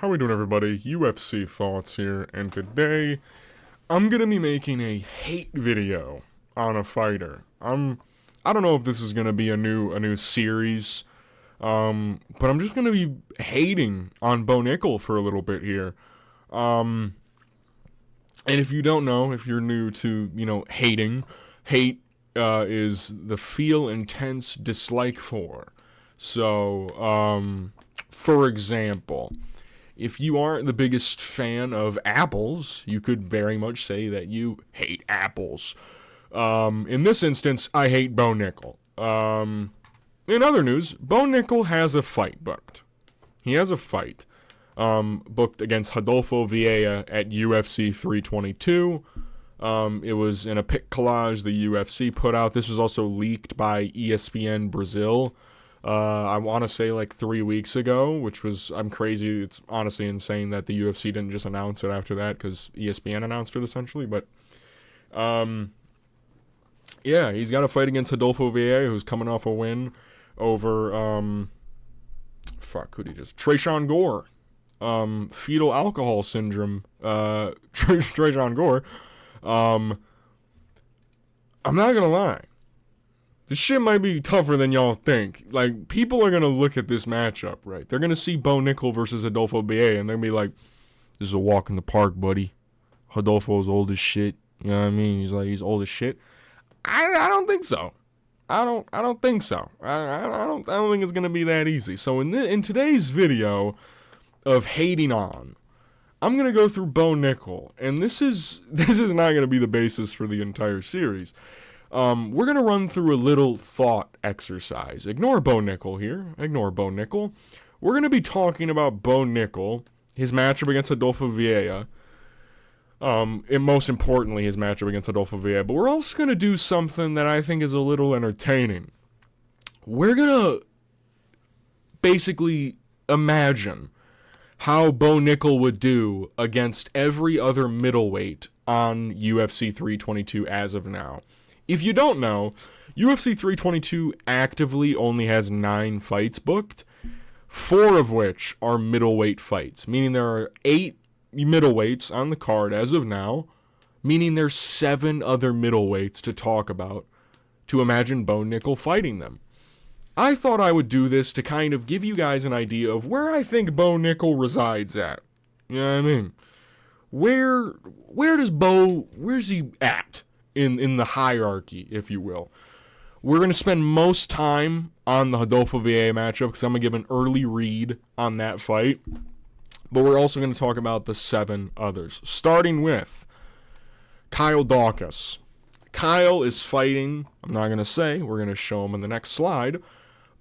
How we doing, everybody? UFC Thoughts here, and today I'm gonna be making a hate video on a fighter. I don't know if this is gonna be a new series, but I'm just gonna be hating on Bo Nickal for a little bit here. And if you don't know, if you're new to hating, hate is the feel intense dislike for. So, for example, if you aren't the biggest fan of apples, you could very much say that you hate apples. In this instance, I hate Bo Nickal. In other news, Bo Nickal has a fight booked. He has a fight booked against Rodolfo Vieira at UFC 322. It was in a pic collage the UFC put out. This was also leaked by ESPN Brazil. I want to say like 3 weeks ago, which was, I'm crazy. It's honestly insane that the UFC didn't just announce it after that, because ESPN announced it essentially. But, yeah, he's got a fight against Rodolfo Vieira, who's coming off a win over, Trayshawn Gore. Fetal alcohol syndrome, Trayshawn Gore. I'm not gonna lie. This shit might be tougher than y'all think. Like, people are going to look at this matchup, right? They're going to see Bo Nickal versus Rodolfo Vieira, and they're going to be like, this is a walk in the park, buddy. Rodolfo's old as shit. You know what I mean? He's old as shit. I don't think so. I don't think so. I don't think it's going to be that easy. So in today's video of hating on, I'm going to go through Bo Nickal, and this is not going to be the basis for the entire series. We're going to run through a little thought exercise. Ignore Bo Nickal here. Ignore Bo Nickal. We're going to be talking about Bo Nickal, his matchup against Rodolfo Vieira, and most importantly, his matchup against Rodolfo Vieira. But we're also going to do something that I think is a little entertaining. We're going to basically imagine how Bo Nickal would do against every other middleweight on UFC 322 as of now. If you don't know, UFC 322 actively only has 9 fights booked, 4 of which are middleweight fights, meaning there are 8 middleweights on the card as of now, meaning there's 7 other middleweights to talk about, to imagine Bo Nickal fighting them. I thought I would do this to kind of give you guys an idea of where I think Bo Nickal resides at. You know what I mean? Where's he at? In the hierarchy, if you will. We're going to spend most time on the Rodolfo Vieira matchup, because I'm going to give an early read on that fight. But we're also going to talk about the 7 others, starting with Kyle Daukaus. Kyle is fighting, I'm not going to say, we're going to show him in the next slide,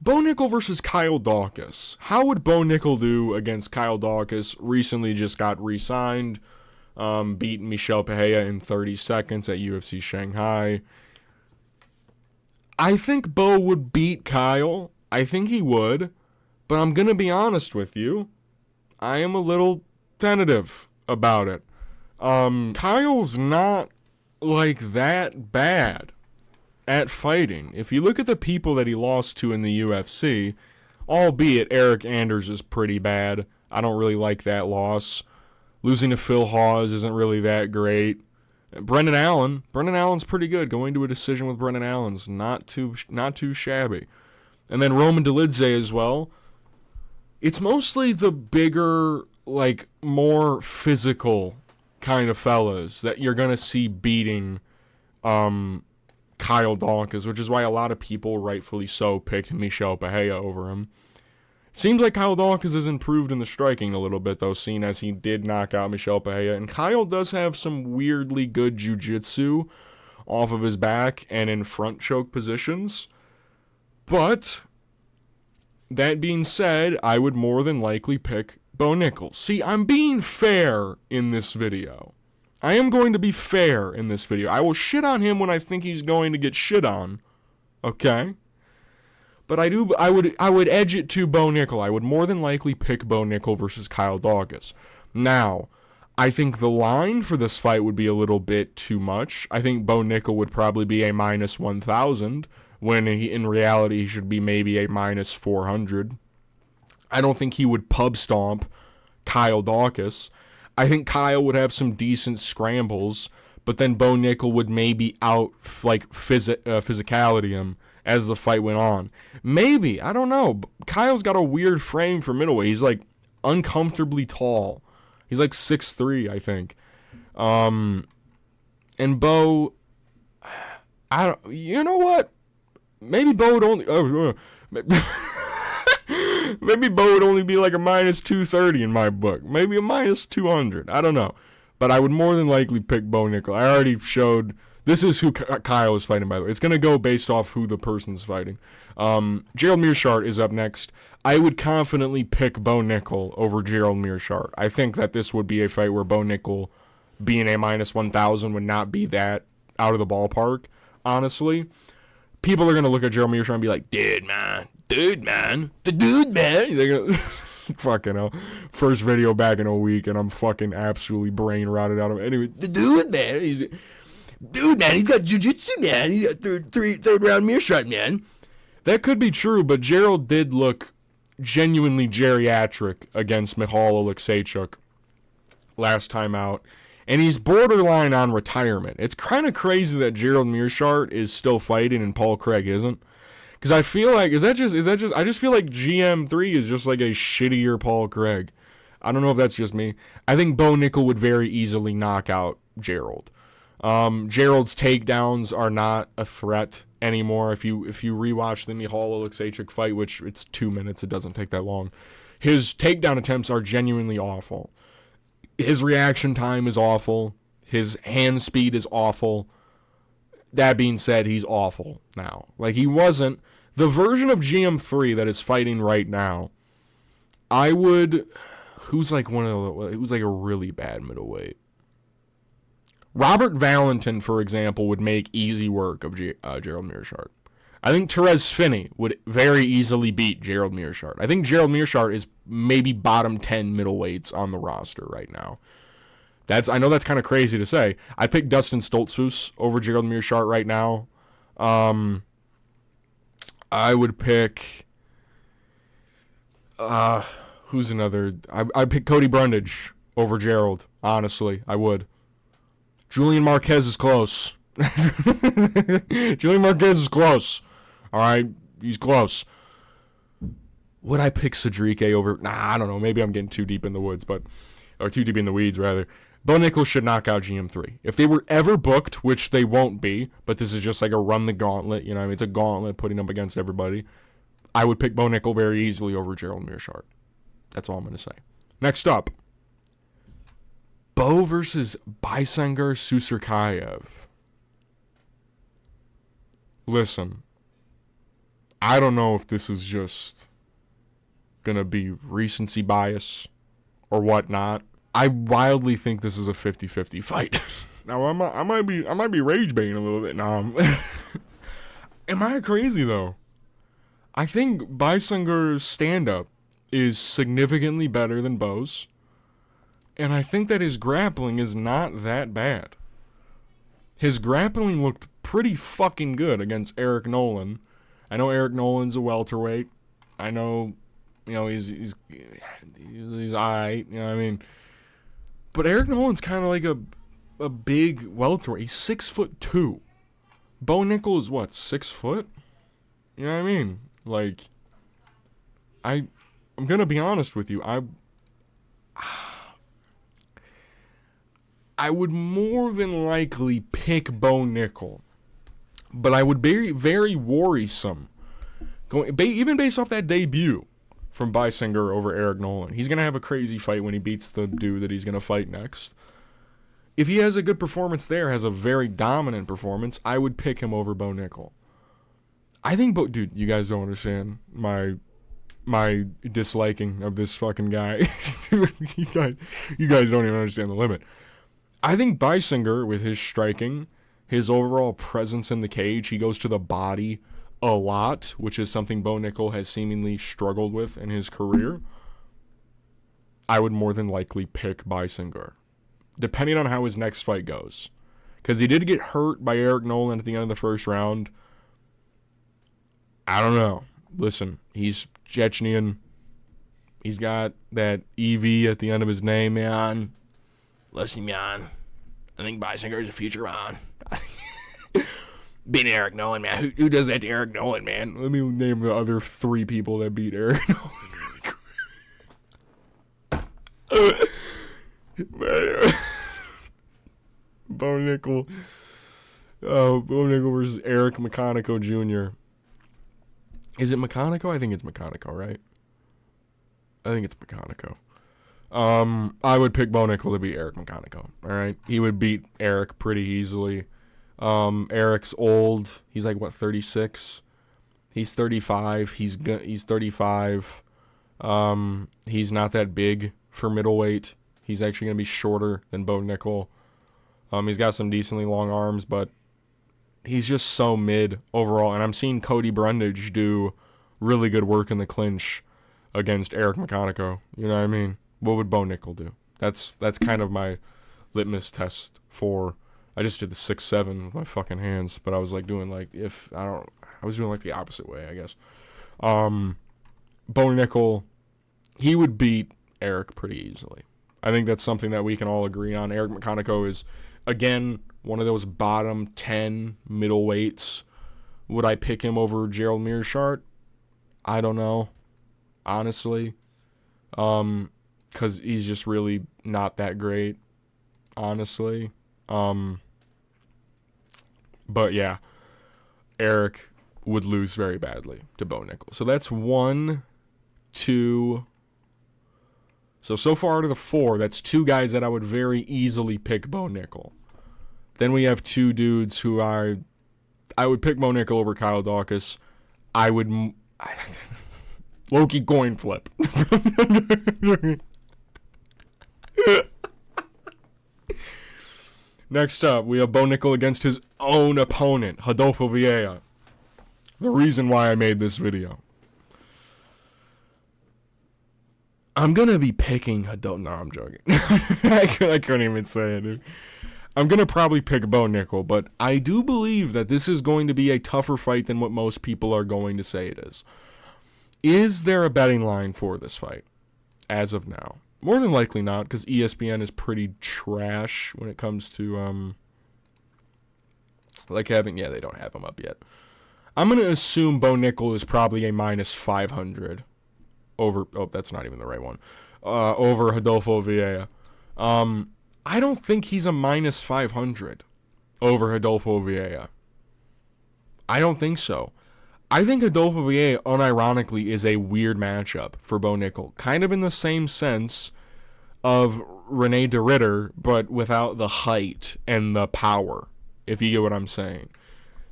Bo Nickal versus Kyle Daukaus. How would Bo Nickal do against Kyle Daukaus? Recently just got re-signed. Beat Michel Pereira in 30 seconds at UFC Shanghai. I think Bo would beat Kyle. I think he would. But I'm going to be honest with you. I am a little tentative about it. Kyle's not like that bad at fighting. If you look at the people that he lost to in the UFC, albeit Eric Anders is pretty bad. I don't really like that loss. Losing to Phil Hawes isn't really that great. Brendan Allen's pretty good. Going to a decision with Brendan Allen's not too shabby. And then Roman Dolidze as well. It's mostly the bigger, like, more physical kind of fellas that you're going to see beating Kyle Daukaus, which is why a lot of people, rightfully so, picked Michel Pereira over him. Seems like Kyle Daukaus has improved in the striking a little bit, though, seeing as he did knock out Michel Pereira. And Kyle does have some weirdly good jiu-jitsu off of his back and in front choke positions. But, that being said, I would more than likely pick Bo Nickal. See, I'm being fair in this video. I am going to be fair in this video. I will shit on him when I think he's going to get shit on. Okay? But I would edge it to Bo Nickal. I would more than likely pick Bo Nickal versus Kyle Daukaus. Now, I think the line for this fight would be a little bit too much. I think Bo Nickal would probably be a minus 1,000, when in reality he should be maybe a minus 400. I don't think he would pub stomp Kyle Dawkins. I think Kyle would have some decent scrambles, but then Bo Nickal would maybe out like physicality him as the fight went on. Maybe, I don't know. Kyle's got a weird frame for middleweight. He's like uncomfortably tall. He's like 6'3", I think. And Bo, you know what? Maybe Bo would only maybe Bo would only be like a minus 230 in my book. Maybe a minus 200. I don't know. But I would more than likely pick Bo Nickal. I already showed. This is who Kyle is fighting, by the way. It's going to go based off who the person's fighting. Gerald Meerschaert is up next. I would confidently pick Bo Nickal over Gerald Meerschaert. I think that this would be a fight where Bo Nickal being a minus 1,000 would not be that out of the ballpark, honestly. People are going to look at Gerald Meerschaert and be like, dude, man. They're going to, fucking hell. First video back in a week, and I'm fucking absolutely brain rotted out of it. Anyway, the dude, man, he's got jiu-jitsu, man. He's got third round Meerschaert, man. That could be true, but Gerald did look genuinely geriatric against Michal Oleksiejczuk last time out. And he's borderline on retirement. It's kind of crazy that Gerald Meerschaert is still fighting and Paul Craig isn't. Because I feel like, I just feel like GM3 is just like a shittier Paul Craig. I don't know if that's just me. I think Bo Nickal would very easily knock out Gerald. Gerald's takedowns are not a threat anymore. If you rewatch the Michal Oleksiejczuk fight, which it's 2 minutes, it doesn't take that long, his takedown attempts are genuinely awful. His reaction time is awful. His hand speed is awful. That being said, he's awful now. Like, he wasn't. The version of GM3 that is fighting right now, I would. Who's like who's like a really bad middleweight? Robert Valentin, for example, would make easy work of Gerald Meerschaert. I think Therese Finney would very easily beat Gerald Meerschaert. I think Gerald Meerschaert is maybe bottom 10 middleweights on the roster right now. I know that's kind of crazy to say. I picked Dustin Stoltzfus over Gerald Meerschaert right now. I would pick who's another? I'd pick Cody Brundage over Gerald. Honestly, I would. Julian Marquez is close. Julian Marquez is close. All right, he's close. Would I pick Cedric over? Nah, I don't know. Maybe I'm getting too deep in the woods, or too deep in the weeds, rather. Bo Nickal should knock out GM3. If they were ever booked, which they won't be, but this is just like a run the gauntlet, you know what I mean? It's a gauntlet putting up against everybody. I would pick Bo Nickal very easily over Gerald Meerschaert. That's all I'm going to say. Next up, Bo versus Baysengar Susurkayev. Listen, I don't know if this is just going to be recency bias or whatnot. I wildly think this is a 50-50 fight. Now, I might be rage baiting a little bit. Now, am I crazy, though? I think Baysengar's stand-up is significantly better than Bo's. And I think that his grappling is not that bad. His grappling looked pretty fucking good against Eric Nolan. I know Eric Nolan's a welterweight. I know, you know, he's alright, you know what I mean? But Eric Nolan's kind of like a big welterweight. He's 6'2". Bo Nickal is what, 6 foot? You know what I mean? Like, I'm gonna be honest with you. I would more than likely pick Bo Nickal, but I would be very worrisome. Even based off that debut from Baysengar over Eric Nolan. He's going to have a crazy fight when he beats the dude that he's going to fight next. If he has a good performance there, has a very dominant performance, I would pick him over Bo Nickal. I think dude, you guys don't understand my disliking of this fucking guy. you guys don't even understand the limit. I think Baysengar, with his striking, his overall presence in the cage, he goes to the body a lot, which is something Bo Nickal has seemingly struggled with in his career. I would more than likely pick Baysengar, depending on how his next fight goes. Because he did get hurt by Eric Nolan at the end of the first round. I don't know. Listen, he's Chechnyan. He's got that EV at the end of his name, man. Listen, man. I think Bisinger is a future man. Beating Eric Nolan, man. Who does that to Eric Nolan, man? Let me name the other 3 people that beat Eric Nolan really quick. Bo Nickal. Bo Nickal versus Eric McConico Jr. Is it McConico? I think it's McConico, right? I think it's McConico. I would pick Bo Nickal to beat Eric McConico. All right, he would beat Eric pretty easily. Eric's old. He's like what, 36? He's 35. He's 35. He's not that big for middleweight. He's actually gonna be shorter than Bo Nickal. He's got some decently long arms, but he's just so mid overall. And I'm seeing Cody Brundage do really good work in the clinch against Eric McConico. You know what I mean? What would Bo Nickal do? That's kind of my litmus test for. I just did the 6-7 with my fucking hands, but I was like doing like I was doing like the opposite way, I guess. Bo Nickal, he would beat Eric pretty easily. I think that's something that we can all agree on. Eric McConico is, again, one of those bottom 10 middleweights. Would I pick him over Gerald Meerschaert? I don't know, honestly. Because he's just really not that great, honestly. But yeah, Eric would lose very badly to Bo Nickal. So that's 1, 2. So far out of the 4, that's 2 guys that I would very easily pick Bo Nickal. Then we have 2 dudes who I would pick Bo Nickal over Kyle Dawkins. Loki coin flip. Next up, we have Bo Nickal against his own opponent, Rodolfo Vieira. The reason why I made this video. I'm going to be picking Rodolfo. No, I'm joking. I couldn't even say it, dude. I'm going to probably pick Bo Nickal, but I do believe that this is going to be a tougher fight than what most people are going to say it is. Is there a betting line for this fight as of now? More than likely not, because ESPN is pretty trash when it comes to, they don't have them up yet. I'm going to assume Bo Nickal is probably a minus 500 over, that's not even the right one, over Rodolfo Vieira. I don't think he's a minus 500 over Rodolfo Vieira. I don't think so. I think Rodolfo Vieira, unironically, is a weird matchup for Bo Nickal. Kind of in the same sense of Rene de Ridder, but without the height and the power, if you get what I'm saying.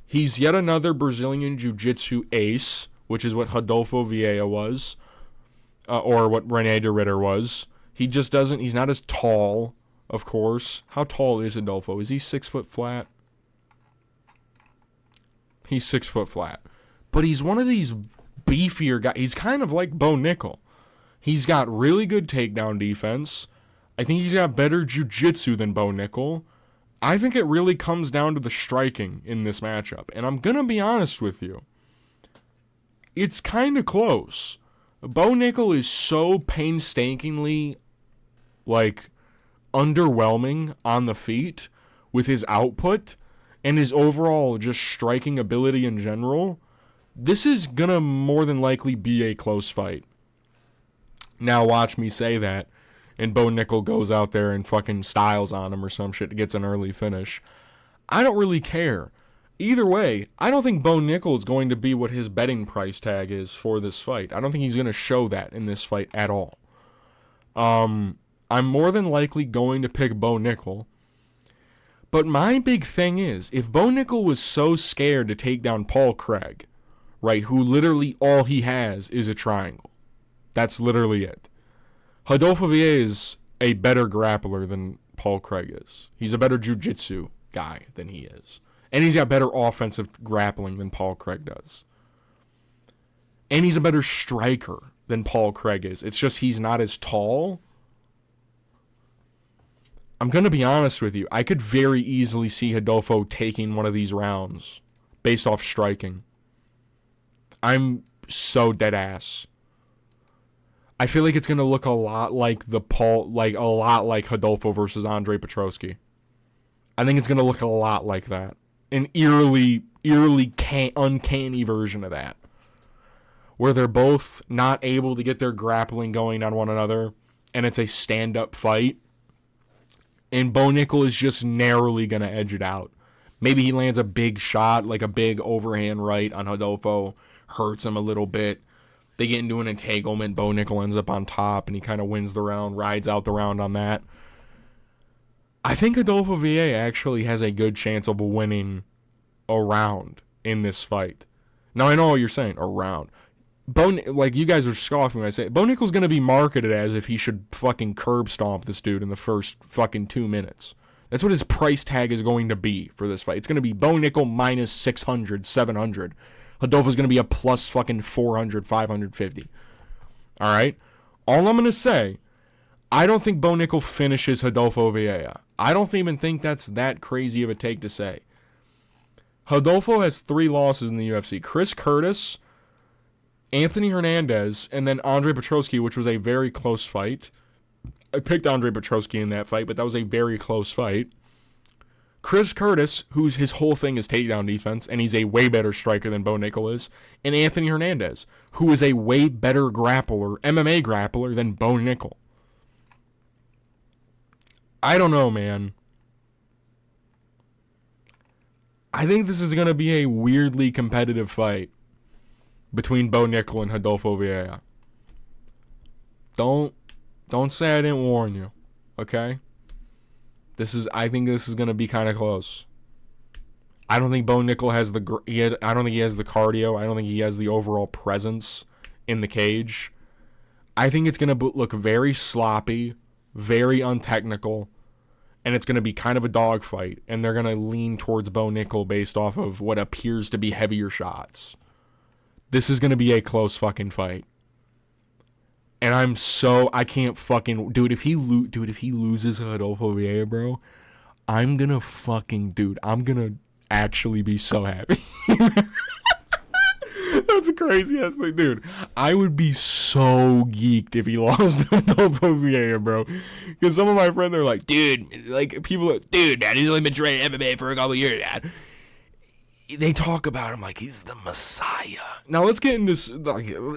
He's yet another Brazilian Jiu-Jitsu ace, which is what Rodolfo Vieira was, or what Rene de Ridder was. He's not as tall, of course. How tall is Rodolfo? Is he 6 foot flat? He's 6 foot flat. But he's one of these beefier guys. He's kind of like Bo Nickal. He's got really good takedown defense. I think he's got better jiu-jitsu than Bo Nickal. I think it really comes down to the striking in this matchup. And I'm going to be honest with you. It's kind of close. Bo Nickal is so painstakingly, underwhelming on the feet with his output and his overall just striking ability in general. This is going to more than likely be a close fight. Now watch me say that, and Bo Nickal goes out there and fucking styles on him or some shit, gets an early finish. I don't really care. Either way, I don't think Bo Nickal is going to be what his betting price tag is for this fight. I don't think he's going to show that in this fight at all. I'm more than likely going to pick Bo Nickal. But my big thing is, if Bo Nickal was so scared to take down Paul Craig, right, who literally all he has is a triangle. That's literally it. Rodolfo Vieira is a better grappler than Paul Craig is. He's a better jiu-jitsu guy than he is. And he's got better offensive grappling than Paul Craig does. And he's a better striker than Paul Craig is. It's just he's not as tall. I'm going to be honest with you. I could very easily see Rodolfo taking one of these rounds based off striking. I'm so dead ass. I feel like it's gonna look a lot like a lot like Rodolfo versus Andre Petroski. I think it's gonna look a lot like that, an eerily uncanny version of that, where they're both not able to get their grappling going on one another, and it's a stand-up fight. And Bo Nickal is just narrowly going to edge it out. Maybe he lands a big shot, like a big overhand right on Rodolfo, hurts him a little bit. They get into an entanglement. Bo Nickal ends up on top, and he kind of wins the round, rides out the round on that. I think Rodolfo Vieira actually has a good chance of winning a round in this fight. Now, I know what you're saying, a round. Like, you guys are scoffing when I say it. Bo Nickal's going to be marketed as if he should fucking curb stomp this dude in the first fucking 2 minutes. That's what his price tag is going to be for this fight. It's going to be Bo Nickal minus 600, 700. Rodolfo's going to be a plus fucking 400, 550. All right? All I'm going to say, I don't think Bo Nickal finishes Rodolfo Vieira. I don't even think that's that crazy of a take to say. Rodolfo has 3 losses in the UFC. Chris Curtis, Anthony Hernandez, and then Andre Petroski, which was a very close fight. I picked Andre Petroski in that fight, but that was a very close fight. Chris Curtis, whose his whole thing is takedown defense, and he's a way better striker than Bo Nickal is, and Anthony Hernandez, who is a way better grappler, MMA grappler, than Bo Nickal. I don't know, man. I think this is going to be a weirdly competitive fight between Bo Nickal and Rodolfo Vieira. Don't say I didn't warn you, okay? I think this is going to be kind of close. I don't think Bo Nickal has I don't think he has the cardio. I don't think he has the overall presence in the cage. I think it's going to look very sloppy, very untechnical, and it's going to be kind of a dogfight, and they're going to lean towards Bo Nickal based off of what appears to be heavier shots. This is going to be a close fucking fight. And I can't fucking, if he loses Rodolfo Vieira, bro, I'm going to actually be so happy. That's a crazy ass thing, dude. I would be so geeked if he lost Rodolfo Vieira, bro. Because some of my friends are like, dude, like, people are, dude, man, he's only been training MMA for a couple of years, man. They talk about him like he's the Messiah. Now let's get into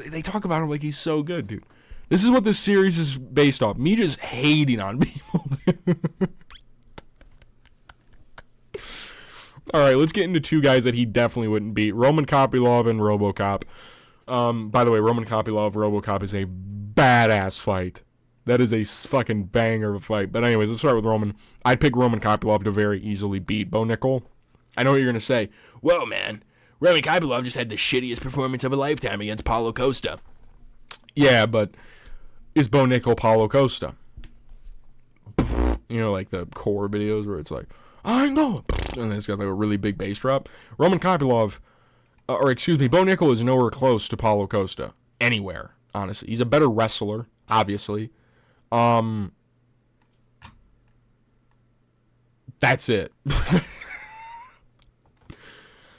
they talk about him like he's so good, dude. This is what this series is based off. Me just hating on people. All right, let's get into 2 guys that he definitely wouldn't beat: Roman Kopylov and RoboCop. By the way, Roman Kopylov, RoboCop is a badass fight. That is a fucking banger of a fight. But anyways, let's start with Roman. I'd pick Roman Kopylov to very easily beat Bo Nickal. I know what you're going to say. Whoa, man. Roman Kopylov just had the shittiest performance of a lifetime against Paulo Costa. Yeah, but is Bo Nickal Paulo Costa? You know, like the core videos where it's like, I'm going, and it's got like a really big bass drop. Roman Kopylov, Bo Nickal is nowhere close to Paulo Costa. Anywhere, honestly. He's a better wrestler, obviously. That's it.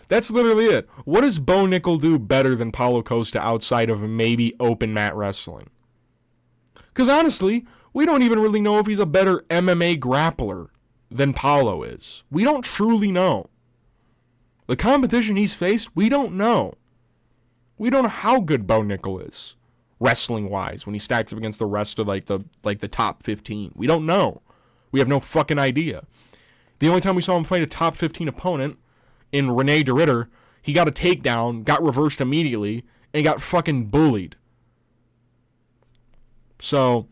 That's literally it. What does Bo Nickal do better than Paulo Costa outside of maybe open mat wrestling? Because honestly, we don't even really know if he's a better MMA grappler than Paulo is. We don't truly know. The competition he's faced, we don't know. We don't know how good Bo Nickal is, wrestling-wise, when he stacks up against the rest of the top 15. We don't know. We have no fucking idea. The only time we saw him fight a top 15 opponent in Rene de Ridder, he got a takedown, got reversed immediately, and he got fucking bullied. So,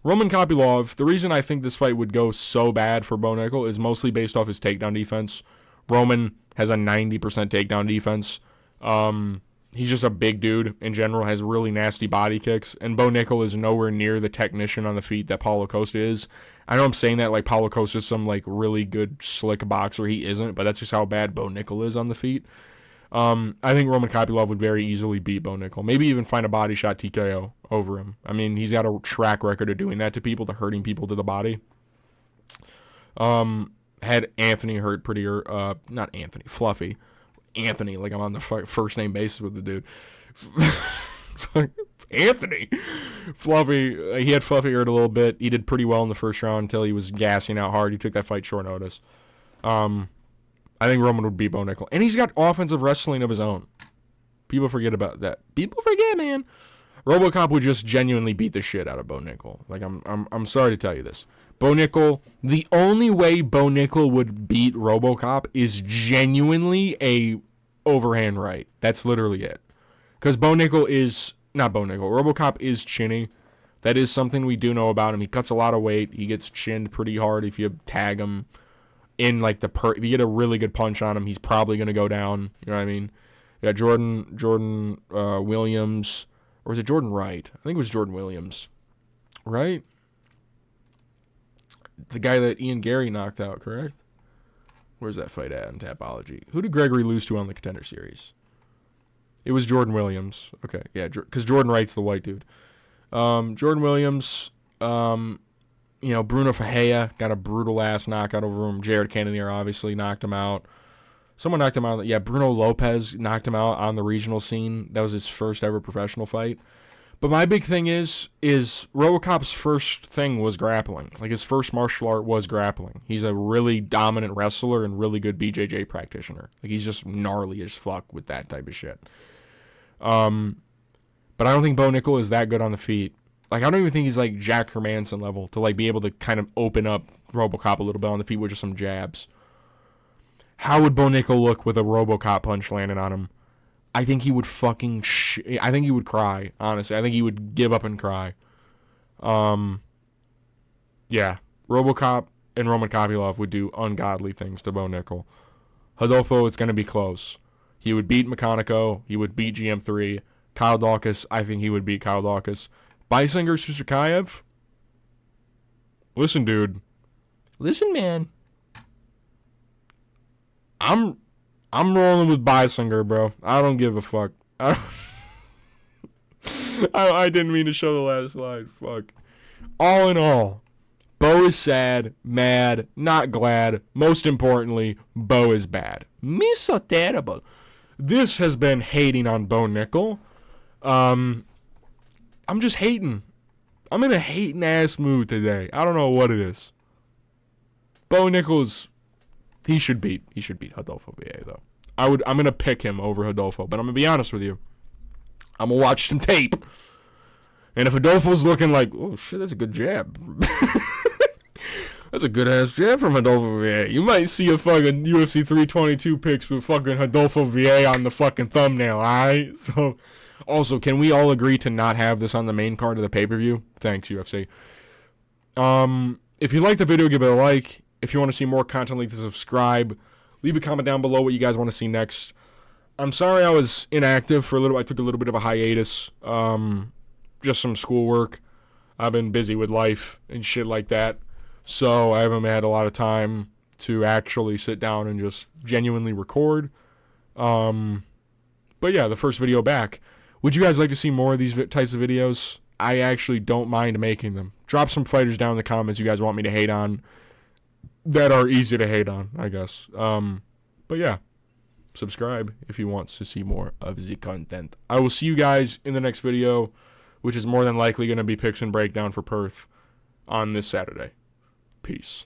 Roman Kopylov, the reason I think this fight would go so bad for Bo Nickal is mostly based off his takedown defense. Roman has a 90% takedown defense. He's just a big dude in general, has really nasty body kicks, and Bo Nickal is nowhere near the technician on the feet that Paulo Costa is. I know I'm saying that like Paulo Costa is some like really good slick boxer. He isn't, but that's just how bad Bo Nickal is on the feet. I think Roman Kopylov would very easily beat Bo Nickal. Maybe even find a body shot TKO over him. I mean, he's got a track record of doing that to people, to hurting people to the body. Had Anthony hurt pretty, not Anthony, Fluffy. Anthony, like I'm on the first name basis with the dude. Anthony. Fluffy, he had Fluffy hurt a little bit. He did pretty well in the first round until he was gassing out hard. He took that fight short notice. I think Roman would beat Bo Nickal. And he's got offensive wrestling of his own. People forget about that. People forget, man. RoboCop would just genuinely beat the shit out of Bo Nickal. Like, I'm sorry to tell you this. Bo Nickal, the only way Bo Nickal would beat RoboCop is genuinely a overhand right. That's literally it. Because RoboCop is chinny. That is something we do know about him. He cuts a lot of weight. He gets chinned pretty hard if you tag him in like if you get a really good punch on him, he's probably going to go down. You know what I mean? Yeah, Jordan Williams, or was it Jordan Wright? I think it was Jordan Williams. Right? The guy that Ian Gary knocked out, correct? Where's that fight at in Tapology? Who did Gregory lose to on the Contender Series? It was Jordan Williams. Okay, yeah, because Jordan Wright's the white dude. Jordan Williams, Bruno Fajea got a brutal-ass knockout over him. Jared Cannonier obviously knocked him out. Someone knocked him out. Yeah, Bruno Lopez knocked him out on the regional scene. That was his first ever professional fight. But my big thing is RoboCop's first thing was grappling. Like, his first martial art was grappling. He's a really dominant wrestler and really good BJJ practitioner. Like, he's just gnarly as fuck with that type of shit. But I don't think Bo Nickal is that good on the feet. Like, I don't even think he's like Jack Hermanson level to like be able to kind of open up RoboCop a little bit on the feet with just some jabs. How would Bo Nickal look with a RoboCop punch landing on him? I think he would I think he would cry, honestly. I think he would give up and cry. Yeah. RoboCop and Roman Kopylov would do ungodly things to Bo Nickal. Rodolfo, it's going to be close. He would beat Mechanico. He would beat GM3. Kyle Dawkins, I think he would beat Kyle Dawkins. Beisinger, Susakayev? Listen, dude. Listen, man. I'm rolling with Beisinger, bro. I don't give a fuck. I didn't mean to show the last slide. Fuck. All in all, Bo is sad, mad, not glad. Most importantly, Bo is bad. Me so terrible. This has been hating on Bo Nickal. I'm just hating. I'm in a hating ass mood today. I don't know what it is. Bo Nickal he should beat Rodolfo Vieira though. I'm gonna pick him over Rodolfo, but I'm gonna be honest with you. I'm gonna watch some tape. And if Rodolfo's looking like, oh shit, that's a good jab. That's a good ass jab from Rodolfo Vieira. You might see a fucking UFC 322 pics with fucking Rodolfo Vieira on the fucking thumbnail, alright? So, also, can we all agree to not have this on the main card of the pay-per-view? Thanks, UFC. If you like the video, give it a like. If you want to see more content like this, subscribe. Leave a comment down below what you guys want to see next. I'm sorry I was inactive for a little. I took a little bit of a hiatus. Just some schoolwork. I've been busy with life and shit like that. So I haven't had a lot of time to actually sit down and just genuinely record. But yeah, the first video back. Would you guys like to see more of these types of videos? I actually don't mind making them. Drop some fighters down in the comments you guys want me to hate on. That are easy to hate on, I guess. But yeah, subscribe if you want to see more of the content. I will see you guys in the next video, which is more than likely going to be picks and breakdown for Perth on this Saturday. Peace.